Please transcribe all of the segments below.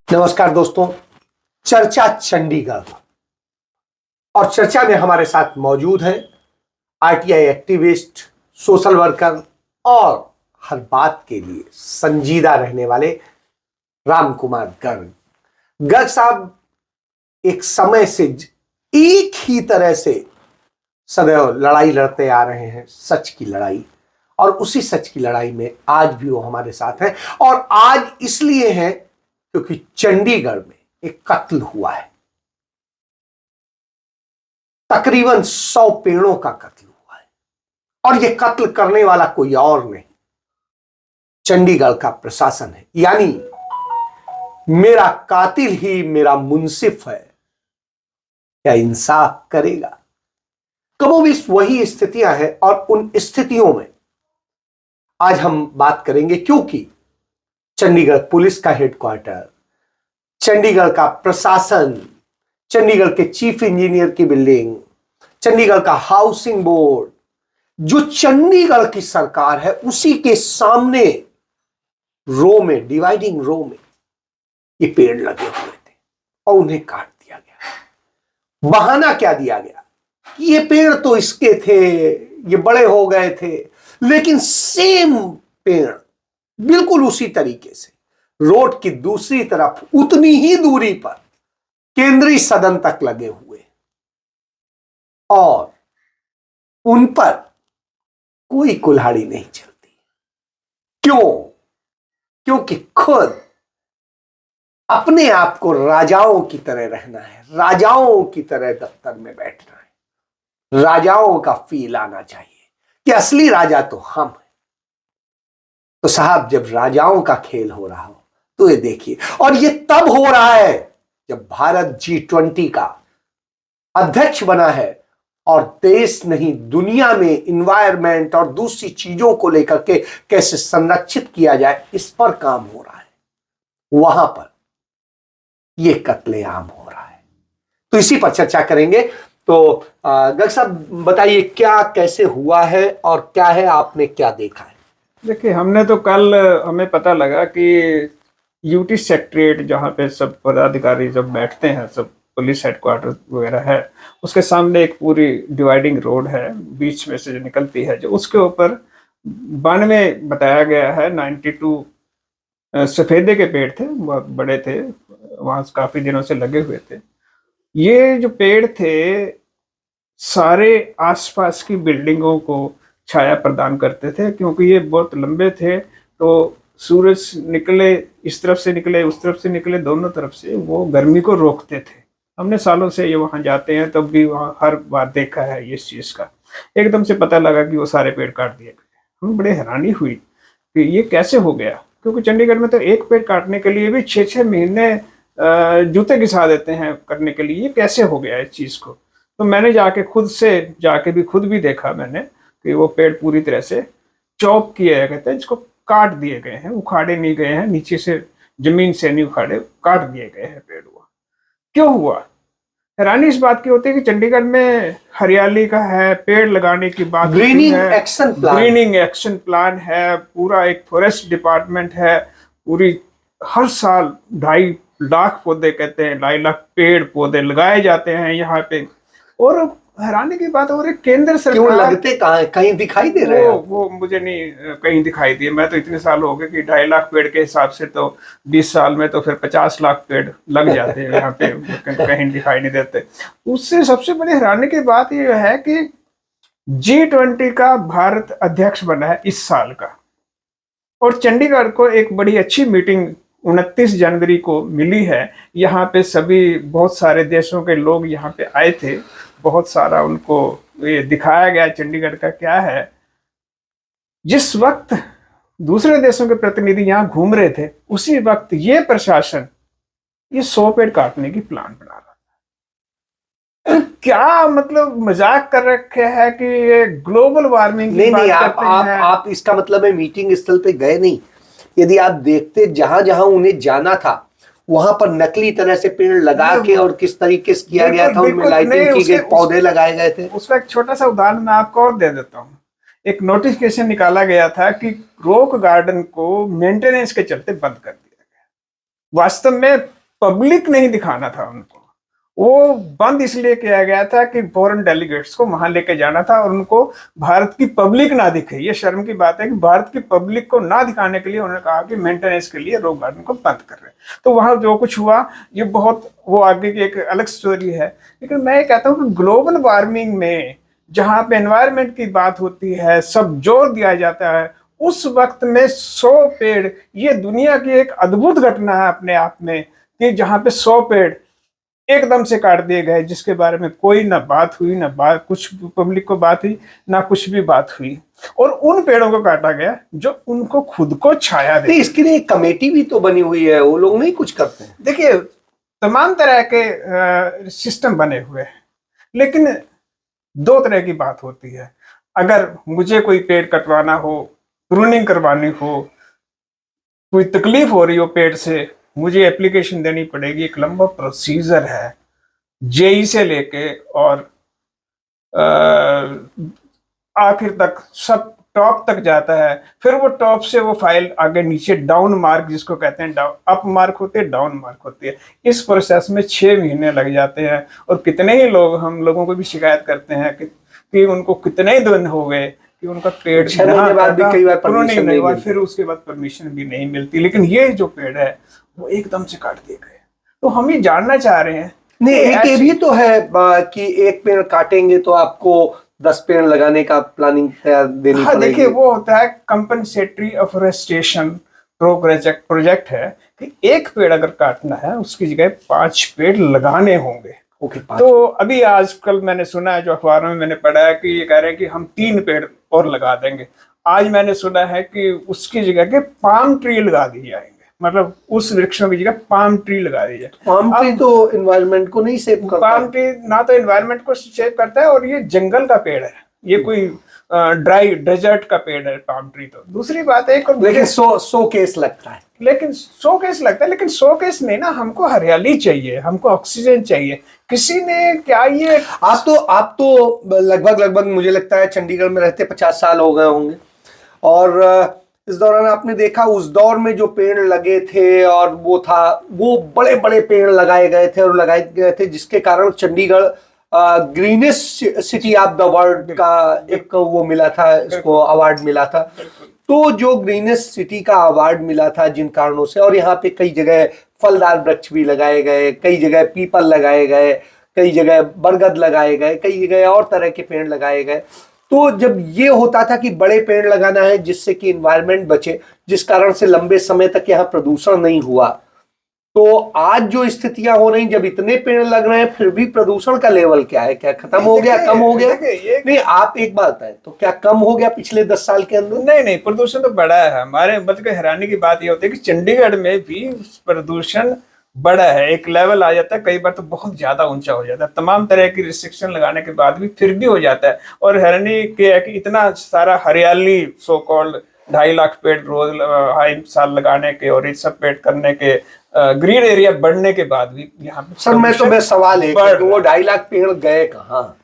नमस्कार दोस्तों। चर्चा चंडीगढ़ और चर्चा में हमारे साथ मौजूद हैं आरटीआई एक्टिविस्ट, सोशल वर्कर और हर बात के लिए संजीदा रहने वाले राम कुमार गर्ग। गर्ग साहब एक समय से एक ही तरह से सदैव लड़ाई लड़ते आ रहे हैं, सच की लड़ाई, और उसी सच की लड़ाई में आज भी वो हमारे साथ हैं। और आज इसलिए हैं क्योंकि चंडीगढ़ में एक कत्ल हुआ है। तकरीबन 100 पेड़ों का कत्ल हुआ है और यह कत्ल करने वाला कोई और नहीं, चंडीगढ़ का प्रशासन है। यानी मेरा कातिल ही मेरा मुंसिफ है, क्या इंसाफ करेगा? कमोबेश वही स्थितियां हैं और उन स्थितियों में आज हम बात करेंगे, क्योंकि चंडीगढ़ पुलिस का हेडक्वार्टर, चंडीगढ़ का प्रशासन, चंडीगढ़ के चीफ इंजीनियर की बिल्डिंग, चंडीगढ़ का हाउसिंग बोर्ड, जो चंडीगढ़ की सरकार है, उसी के सामने रो में, डिवाइडिंग रो में ये पेड़ लगे हुए थे और उन्हें काट दिया गया। बहाना क्या दिया गया कि ये पेड़ तो इसके थे, ये बड़े हो गए थे। लेकिन सेम पेड़ बिल्कुल उसी तरीके से रोड की दूसरी तरफ उतनी ही दूरी पर केंद्रीय सदन तक लगे हुए और उन पर कोई कुल्हाड़ी नहीं चलती। क्यों? क्योंकि खुद अपने आप को राजाओं की तरह रहना है, राजाओं की तरह दफ्तर में बैठना है, राजाओं का फील आना चाहिए कि असली राजा तो हम हैं। तो साहब, जब राजाओं का खेल हो रहा हो तो ये देखिए, और ये तब हो रहा है जब भारत G20 का अध्यक्ष बना है और देश नहीं दुनिया में इन्वायरमेंट और दूसरी चीजों को लेकर के कैसे संरक्षित किया जाए, इस पर काम हो रहा है। वहां पर यह कत्लेआम हो रहा है, तो इसी पर चर्चा करेंगे। तो गर्ग साहब बताइए, क्या कैसे हुआ है और क्या है, आपने क्या देखा है? देखिए, हमने तो कल हमें पता लगा कि यूटी सेक्रेटरीट, जहाँ पे सब पदाधिकारी जब बैठते हैं, सब पुलिस हेडक्वार्टर वगैरह है, उसके सामने एक पूरी डिवाइडिंग रोड है, बीच में से जो निकलती है, जो उसके ऊपर 92 बताया गया है, 92 सफेदे के पेड़ थे, बहुत बड़े थे, वहां काफी दिनों से लगे हुए थे। ये जो पेड़ थे सारे आसपास की बिल्डिंगों को छाया प्रदान करते थे, क्योंकि ये बहुत लंबे थे। तो सूरज निकले, इस तरफ से निकले, उस तरफ से निकले, दोनों तरफ से वो गर्मी को रोकते थे। हमने सालों से ये वहां जाते हैं, तब भी वहां हर बार देखा है इस चीज का। एकदम से पता लगा कि वो सारे पेड़ काट दिए गए। हमें बड़े हैरानी हुई कि ये कैसे हो गया, क्योंकि चंडीगढ़ में तो एक पेड़ काटने के लिए भी 6-6 महीने जूते घिसा देते हैं करने के लिए। ये कैसे हो गया इस चीज को? तो मैंने खुद भी देखा मैंने कि वो पेड़ पूरी तरह से चॉप किए गए थे, जिसको काट दिए गए हैं, उखाड़े नहीं गए हैं, नीचे से जमीन से नहीं उखाड़े, काट दिए गए हैं पेड़। हुआ क्यों हुआ? हैरानी इस बात की होती है कि चंडीगढ़ में हरियाली का है, पेड़ लगाने की बात है, ग्रीनिंग एक्शन प्लान है, पूरा एक फॉरेस्ट डिपार्टमेंट है, पूरी हर साल 2.5 लाख पौधे, कहते हैं 2.5 लाख पेड़ पौधे लगाए जाते हैं यहाँ पे। और हैरानी की बात हो रही, केंद्र सरकार, क्यों लगते कहीं दिखाई दे रहे हैं? वो मुझे नहीं कहीं दिखाई दिए। मैं तो इतने साल हो गए कि 2.5 लाख पेड़ के हिसाब से तो 20 साल में तो फिर 50 लाख पेड़ लग जाते हैं यहाँ पे, कहीं दिखाई नहीं देते। उससे सबसे बड़ी हैरानी की बात ये है कि G20 का भारत अध्यक्ष बना है इस साल का, और चंडीगढ़ को एक बड़ी अच्छी मीटिंग 29 जनवरी को मिली है। यहाँ पे सभी बहुत सारे देशों के लोग यहाँ पे आए थे, बहुत सारा उनको ये दिखाया गया चंडीगढ़ का क्या है। जिस वक्त दूसरे देशों के प्रतिनिधि यहाँ घूम रहे थे, उसी वक्त ये प्रशासन ये 100 पेड़ काटने की प्लान बना रहा था। तो क्या मतलब मजाक कर रखे है कि ये ग्लोबल वार्मिंग की बात करते हैं। आप इसका मतलब है मीटिंग स्थल पे गए नहीं। यदि आप देखते जहां जहां उन्हें जाना था, वहां पर नकली तरह से पेड़ लगा के और किस तरीके से किया गया था, उनमें लाइटिंग की गई, पौधे लगाए गए थे। उसका एक छोटा सा उदाहरण मैं आपको और दे देता हूँ। एक नोटिफिकेशन निकाला गया था कि रॉक गार्डन को मेंटेनेंस के चलते बंद कर दिया गया। वास्तव में पब्लिक नहीं दिखाना था उनको, वो बंद इसलिए किया गया था कि फॉरेन डेलीगेट्स को वहां लेके जाना था और उनको भारत की पब्लिक ना दिखे। ये शर्म की बात है कि भारत की पब्लिक को ना दिखाने के लिए उन्होंने कहा कि मेंटेनेंस के लिए रॉक गार्डन को बंद कर रहे हैं। तो वहां जो कुछ हुआ ये बहुत, वो आगे की एक अलग स्टोरी है। लेकिन मैं ये कहता हूँ कि ग्लोबल वार्मिंग में जहां पे एनवायरनमेंट की बात होती है, सब जोर दिया जाता है, उस वक्त में 100 पेड़, ये दुनिया की एक अद्भुत घटना है अपने आप में, कि जहां पे 100 पेड़ एकदम से काट दिए गए, जिसके बारे में कोई ना बात हुई, ना बात कुछ पब्लिक को बात हुई, ना कुछ भी बात हुई। और उन पेड़ों को काटा गया जो उनको खुद को छाया दे। इसके लिए एक कमेटी भी तो बनी हुई है, वो लोग नहीं कुछ करते हैं? देखिए, तमाम तरह के सिस्टम बने हुए हैं, लेकिन दो तरह की बात होती है। अगर मुझे कोई पेड़ कटवाना हो, प्रूनिंग करवानी हो, कोई तकलीफ हो रही हो पेड़ से, मुझे एप्लीकेशन देनी पड़ेगी, एक लंबा प्रोसीजर है, जेई से लेके और आखिर तक सब टॉप तक जाता है। फिर वो टॉप से वो फाइल आगे नीचे डाउन मार्क, जिसको कहते हैं डाउन, अप मार्क होती है, डाउन मार्क होती है। इस प्रोसेस में 6 महीने लग जाते हैं। और कितने ही लोग, हम लोगों को भी शिकायत करते हैं कि उनको कितने दिन हो गए कि उनका पेड़ 6 महीने बाद भी कई बार परमिशन नहीं हुआ, मिलती। फिर उसके बाद परमिशन भी नहीं मिलती। लेकिन ये जो पेड़ है वो एकदम से काट दिए गए। तो हम ये जानना चाह रहे हैं, नहीं, एक ये भी तो है कि एक पेड़ काटेंगे तो आपको 10 पेड़ लगाने का प्लानिंग तैयार देनी पड़ेगी। देखिए, वो होता है कंपनसेटरी अफोरेस्टेशन प्रोजेक्ट है कि एक पेड़ अगर काटना है उसकी जगह 5 पेड़ लगाने होंगे। ओके, तो अभी आजकल मैंने सुना है, जो अखबारों में मैंने पढ़ा है, कि ये कह रहे हैं कि हम 3 पेड़ और लगा देंगे। आज मैंने सुना है कि उसकी जगह के पाम ट्री लगा दी जाएंगे, मतलब उस वृक्षों की जगह पाम ट्री लगा दी जाए। पाम ट्री तो एनवायरनमेंट को नहीं सेव करता। पाम ट्री ना तो एनवायरनमेंट को सेव करता है, और ये जंगल का पेड़ है, ये कोई ड्राई डेजर्ट का पेड़ है पाम ट्री। तो दूसरी बात है, लेकिन 100 केस लगता है। लेकिन 100 केस लगता है, लेकिन 100 केस नहीं ना, हमको हरियाली चाहिए, हमको ऑक्सीजन चाहिए। किसी ने क्या ये आप तो लगभग मुझे लगता है चंडीगढ़ में रहते 50 साल हो गए होंगे, और इस दौरान आपने देखा उस दौर में जो पेड़ लगे थे, और वो बड़े बड़े पेड़ लगाए गए थे और लगाए गए थे, जिसके कारण Chandigarh greenest city of the world का एक वो मिला था, इसको अवार्ड मिला था। तो जो ग्रीनेस्ट सिटी का अवार्ड मिला था जिन कारणों से, और यहाँ पे कई जगह फलदार वृक्ष भी लगाए गए, कई जगह पीपल लगाए गए, कई जगह बरगद लगाए गए, कई जगह और तरह के पेड़ लगाए गए। तो जब ये होता था कि बड़े पेड़ लगाना है जिससे कि एनवायरनमेंट बचे, जिस कारण से लंबे समय तक यहाँ प्रदूषण नहीं हुआ, तो आज जो स्थितियां हो रही, जब इतने पेड़ लग रहे हैं फिर भी प्रदूषण का लेवल क्या है? क्या खत्म हो गया, कम हो गया? नहीं, आप एक बात है, तो क्या कम हो गया पिछले 10 साल के अंदर? नहीं, प्रदूषण तो बढ़ा है। हमारे मतलब हैरानी की बात ये होती है कि चंडीगढ़ में भी प्रदूषण बड़ा है, एक लेवल आ जाता है, कई बार तो बहुत ज्यादा ऊंचा हो जाता है, तमाम तरह की रिस्ट्रिक्शन लगाने के बाद भी फिर भी हो जाता है। और हैरानी क्या है कि इतना सारा हरियाली, सो कॉल्ड 2.5 लाख पेड़ रोज हाई साल लगाने के और इस सब पेड़ करने के, ग्रीन एरिया बढ़ने के बाद भी यहाँ पे सर मैं सवाल है कि वो 2.5 लाख पेड़ गए कहाँ?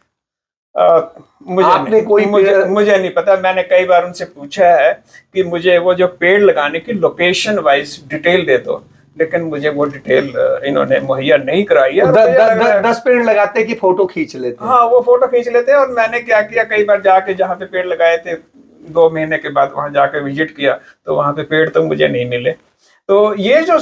मुझे नहीं पता। मैंने कई बार उनसे पूछा है कि मुझे वो जो पेड़ लगाने की लोकेशन वाइज डिटेल दे दो, लेकिन मुझे वो डिटेल इन्होंने मुहैया नहीं कराई है। 10 पेड़ लगाते कि फोटो खींच लेते? हाँ, वो फोटो खींच लेते हैं। और मैंने क्या किया, कई बार जाके जहाँ पे पेड़ लगाए थे 2 महीने के बाद वहां जाके विजिट किया, तो वहां पे पेड़ तो मुझे नहीं मिले। तो ये जो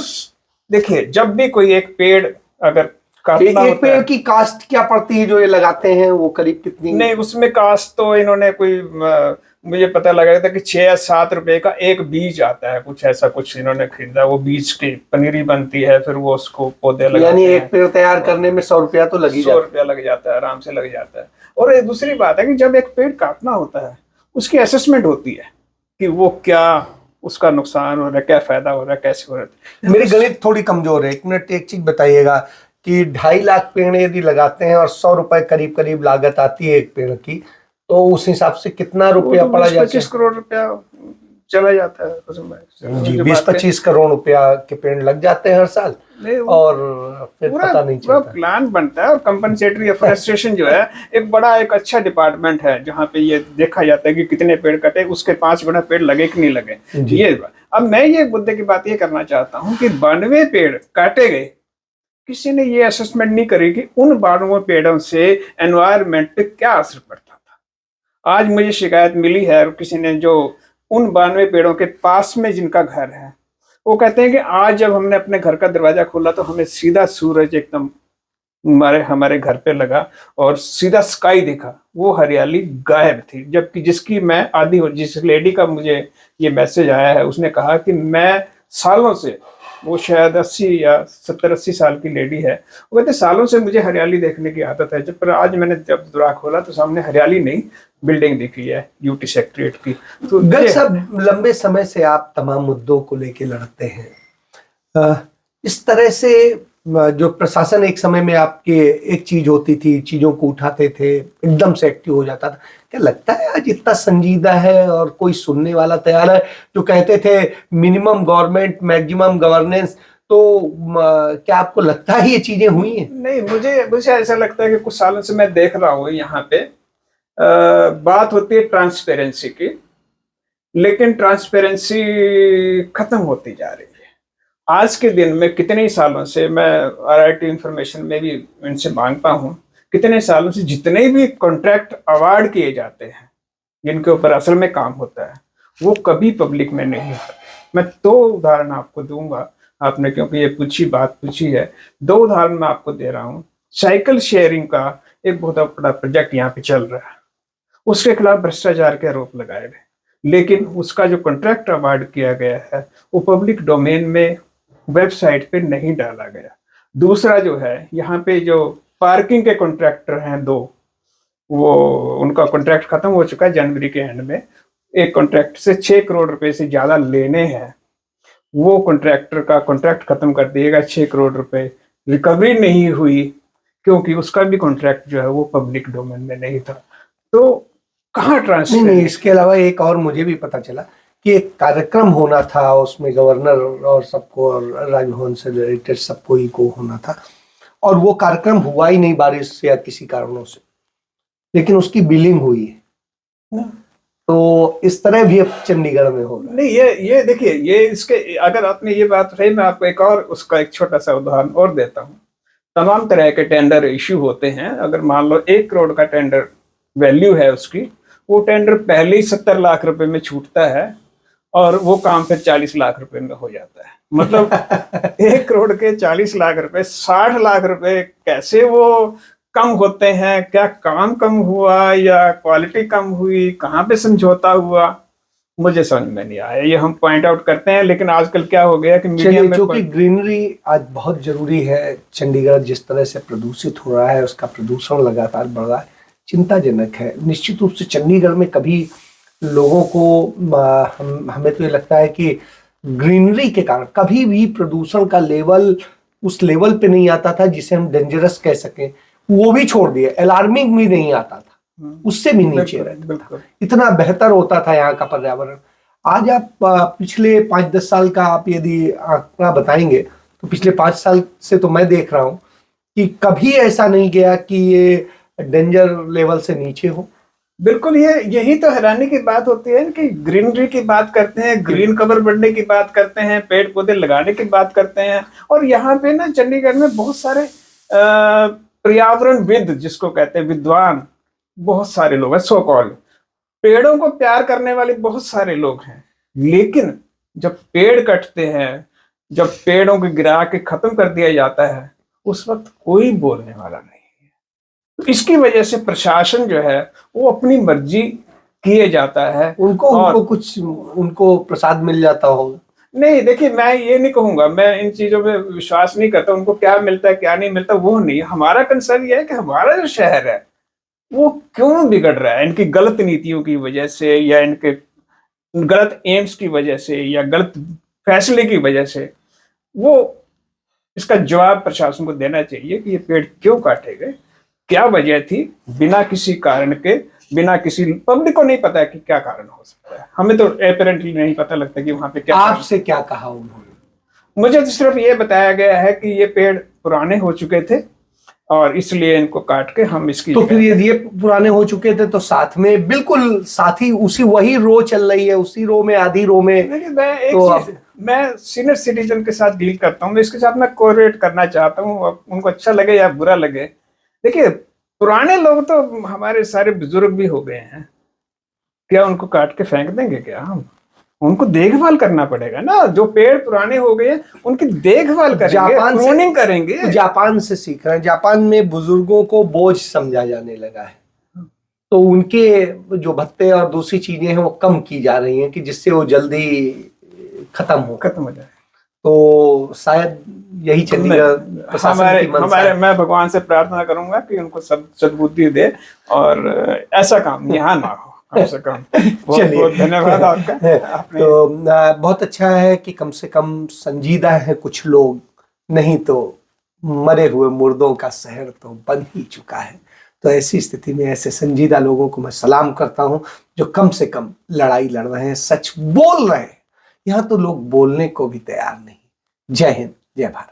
देखिए, जब भी कोई एक पेड़ अगर एक पेड़ की कास्ट क्या पड़ती है जो ये लगाते हैं, वो करीब कितनी? नहीं, उसमें कास्ट तो इन्होंने कोई, मुझे पता लगा था कि 6 या 7 रुपए का एक बीज आता है, कुछ ऐसा कुछ इन्होंने खरीदा। वो बीज की पनीरी बनती है, फिर वो उसको पौधे लगाते हैं। यानी एक पेड़ तैयार करने में 100 रुपया तो लग ही जाता है। 100 रुपया लग जाता है, आराम से लग जाता है। और दूसरी बात है कि जब एक पेड़ काटना होता है, उसकी असेसमेंट होती है कि वो क्या उसका नुकसान हो रहा है, क्या फायदा हो रहा है, कैसे हो रहा है। मेरी गणित थोड़ी कमजोर है, 1 मिनट एक चीज बताइएगा कि 2.5 लाख पेड़ यदि लगाते हैं और 100 रुपए करीब करीब लागत आती है एक पेड़ की, तो उस हिसाब से कितना रुपया पड़ा जाता है? 25 करोड़ रुपया चला जाता है उसमें। जी, 20-25 करोड़ रुपया के पेड़ लग जाते हैं हर साल, और फिर पता नहीं चलता। प्लान बनता है। और कंपनसेटरी अफोरेस्टेशन जो है एक अच्छा डिपार्टमेंट है, जहाँ पे ये देखा जाता है कि कितने पेड़ कटे, उसके 5 गुना पेड़ लगे कि नहीं लगे। ये अब मैं ये मुद्दे की बात ये करना चाहता हूँ कि 92 पेड़ काटे गए, किसी ने ये असेसमेंट नहीं करी कि उन 92 पेड़ों से एनवायरनमेंट पे क्या असर पड़ता था। आज मुझे शिकायत मिली है, और किसी ने जो उन 92 पेड़ों के पास में जिनका घर है, वो कहते हैं कि आज जब हमने अपने घर का दरवाजा खोला तो हमें सीधा सूरज एकदम हमारे घर पे लगा और सीधा स्काई दिखा, वो हरियाली गायब थी। जबकि जिसकी मैं आदी हूँ, जिस लेडी का मुझे ये मैसेज आया है, उसने कहा कि मैं सालों से, वो शायद 80 या 70-80 साल की लेडी है, वो कहते सालों से मुझे हरियाली देखने की आदत है, जब पर आज मैंने जब दुरा खोला तो सामने हरियाली नहीं, बिल्डिंग दिखी है यूटी सेक्रेटरीट की। तो डॉक्टर साहब, लंबे समय से आप तमाम मुद्दों को लेके लड़ते हैं। इस तरह से जो प्रशासन एक समय में आपके एक चीज होती थी, चीजों को उठाते थे, एकदम से एक्टिव हो जाता था, क्या लगता है आज इतना संजीदा है और कोई सुनने वाला तैयार है? जो कहते थे मिनिमम गवर्नमेंट मैक्सिमम गवर्नेंस, तो क्या आपको लगता है ये चीजें हुई हैं? नहीं, मुझे ऐसा लगता है कि कुछ सालों से मैं देख रहा हूँ यहाँ पे बात होती है ट्रांसपेरेंसी की, लेकिन ट्रांसपेरेंसी खत्म होती जा रही है। आज के दिन में कितने ही सालों से मैं RIT इंफॉर्मेशन में भी इनसे मांगता हूँ, कितने सालों से जितने भी कॉन्ट्रैक्ट अवार्ड किए जाते हैं जिनके ऊपर असल में काम होता है, वो कभी पब्लिक में नहीं होते। मैं 2 उदाहरण आपको दूंगा, आपने क्योंकि ये बात पूछी है, 2 उदाहरण मैं आपको दे रहा हूँ। साइकिल शेयरिंग का एक बहुत बड़ा प्रोजेक्ट यहाँ पे चल रहा है, उसके खिलाफ भ्रष्टाचार के आरोप लगाए गए, लेकिन उसका जो कॉन्ट्रैक्ट अवार्ड किया गया है वो पब्लिक डोमेन में वेबसाइट पे नहीं डाला गया। दूसरा जो है, यहाँ पे जो पार्किंग के कॉन्ट्रैक्टर हैं 2, वो उनका कॉन्ट्रैक्ट खत्म हो चुका है जनवरी के एंड में। एक कॉन्ट्रैक्ट से 6 करोड़ रुपए से ज्यादा लेने हैं, वो कॉन्ट्रैक्टर का कॉन्ट्रैक्ट खत्म कर दिएगा। 6 करोड़ रुपए रिकवरी नहीं हुई क्योंकि उसका भी कॉन्ट्रैक्ट जो है वो पब्लिक डोमेन में नहीं था। तो कहाँ ट्रांसफर? नहीं, इसके अलावा एक और मुझे भी पता चला कि एक कार्यक्रम होना था, उसमें गवर्नर और सबको और राजभवन से रिलेटेड सबको ही को होना था, और वो कार्यक्रम हुआ ही नहीं बारिश से या किसी कारणों से, लेकिन उसकी बिलिंग हुई है। तो इस तरह भी अब चंडीगढ़ में हो रहा है। नहीं, ये देखिए, ये इसके अगर आपने ये बात रही, मैं आपको एक और उसका एक छोटा सा उदाहरण और देता हूँ। तमाम तरह के टेंडर इश्यू होते हैं। अगर मान लो 1 करोड़ का टेंडर वैल्यू है उसकी, वो टेंडर पहले ही 70 लाख रुपए में छूटता है और वो काम फिर 40 लाख रुपए में हो जाता है। मतलब 1 करोड़ के 40 लाख रुपए, 60 लाख रुपए कैसे वो कम होते हैं? क्या काम कम हुआ या क्वालिटी कम हुई? कहाँ पे समझौता हुआ? मुझे समझ में नहीं आया। ये हम पॉइंट आउट करते हैं, लेकिन आजकल क्या हो गया कि मीडिया में, क्योंकि ग्रीनरी आज बहुत जरूरी है। चंडीगढ़ जिस तरह से प्रदूषित हो रहा है, उसका प्रदूषण लगातार बढ़ रहा है, चिंताजनक है। निश्चित रूप से चंडीगढ़ में कभी लोगों को हमें तो ये लगता है कि ग्रीनरी के कारण कभी भी प्रदूषण का लेवल उस लेवल पे नहीं आता था जिसे हम डेंजरस कह सकें। वो भी छोड़ दिए, अलार्मिंग भी नहीं आता था, उससे भी नीचे रहता था। इतना बेहतर होता था यहाँ का पर्यावरण। आज आप पिछले 5-10 साल का आप यदि आंकड़ा बताएंगे तो पिछले 5 साल से तो मैं देख रहा हूँ कि कभी ऐसा नहीं गया कि ये डेंजर लेवल से नीचे हो। बिल्कुल, यही तो हैरानी की बात होती है कि ग्रीनरी की बात करते हैं, ग्रीन कवर बढ़ने की बात करते हैं, पेड़ पौधे लगाने की बात करते हैं, और यहाँ पे ना चंडीगढ़ में बहुत सारे पर्यावरणविद, जिसको कहते हैं विद्वान, बहुत सारे लोग हैं, सो कॉल्ड पेड़ों को प्यार करने वाले बहुत सारे लोग हैं। लेकिन जब पेड़ कटते हैं, जब पेड़ों को गिरा के खत्म कर दिया जाता है, उस वक्त कोई बोलने वाला नहीं है। तो इसकी वजह से प्रशासन जो है वो अपनी मर्जी किए जाता है। उनको प्रसाद मिल जाता होगा। नहीं, देखिए, मैं ये नहीं कहूंगा, मैं इन चीजों में विश्वास नहीं करता। उनको क्या मिलता है क्या नहीं मिलता वो नहीं, हमारा कंसर्न ये है कि हमारा जो शहर है वो क्यों बिगड़ रहा है, इनकी गलत नीतियों की वजह से, या इनके गलत एम्स की वजह से, या गलत फैसले की वजह से। वो इसका जवाब प्रशासन को देना चाहिए कि ये पेड़ क्यों काटे गए, क्या वजह थी, बिना किसी कारण के, बिना किसी, पब्लिक को नहीं पता है कि क्या कारण हो सकता है। हमें तो अपेरेंटली नहीं पता लगता कि वहां पे क्या। आपसे क्या कहा उन्होंने? मुझे तो सिर्फ ये बताया गया है कि ये पेड़ पुराने हो चुके थे और इसलिए इनको काट के हम इसकी तो फिर ये पुराने हो चुके थे तो साथ में बिल्कुल साथ ही उसी वही रो चल रही है, उसी रो में आधी रो में। देखिए मैं एक तो चीज, मैं सीनियर सिटीजन के साथ डील करता हूँ, इसके साथ मैं कोरिलेट करना चाहता हूँ, उनको अच्छा लगे या बुरा लगे। देखिए पुराने लोग तो हमारे सारे बुजुर्ग भी हो गए हैं, क्या उनको काट के फेंक देंगे क्या हम? उनको देखभाल करना पड़ेगा ना, जो पेड़ पुराने हो गए उनकी देखभाल करेंगे, प्रूनिंग करेंगे। जापान से सीख रहे हैं, जापान में बुजुर्गों को बोझ समझा जाने लगा है, तो उनके जो भत्ते और दूसरी चीजें हैं वो कम की जा रही हैं कि जिससे वो जल्दी खत्म हो जाए। तो शायद यही चंडीगढ़ प्रशासन की मंशा है। मैं भगवान से प्रार्थना करूंगा कि उनको सब सद्बुद्धि दे और ऐसा काम यहाँ ना हो, कम से कम। बहुत बहुत धन्यवाद आपका। तो बहुत अच्छा है कि कम से कम संजीदा है कुछ लोग, नहीं तो मरे हुए मुर्दों का शहर तो बन ही चुका है। तो ऐसी स्थिति में ऐसे संजीदा लोगों को मैं सलाम करता हूं जो कम से कम लड़ाई लड़ रहे हैं, सच बोल रहे हैं। यहां तो लोग बोलने को भी तैयार नहीं। जय हिंद, जय भारत।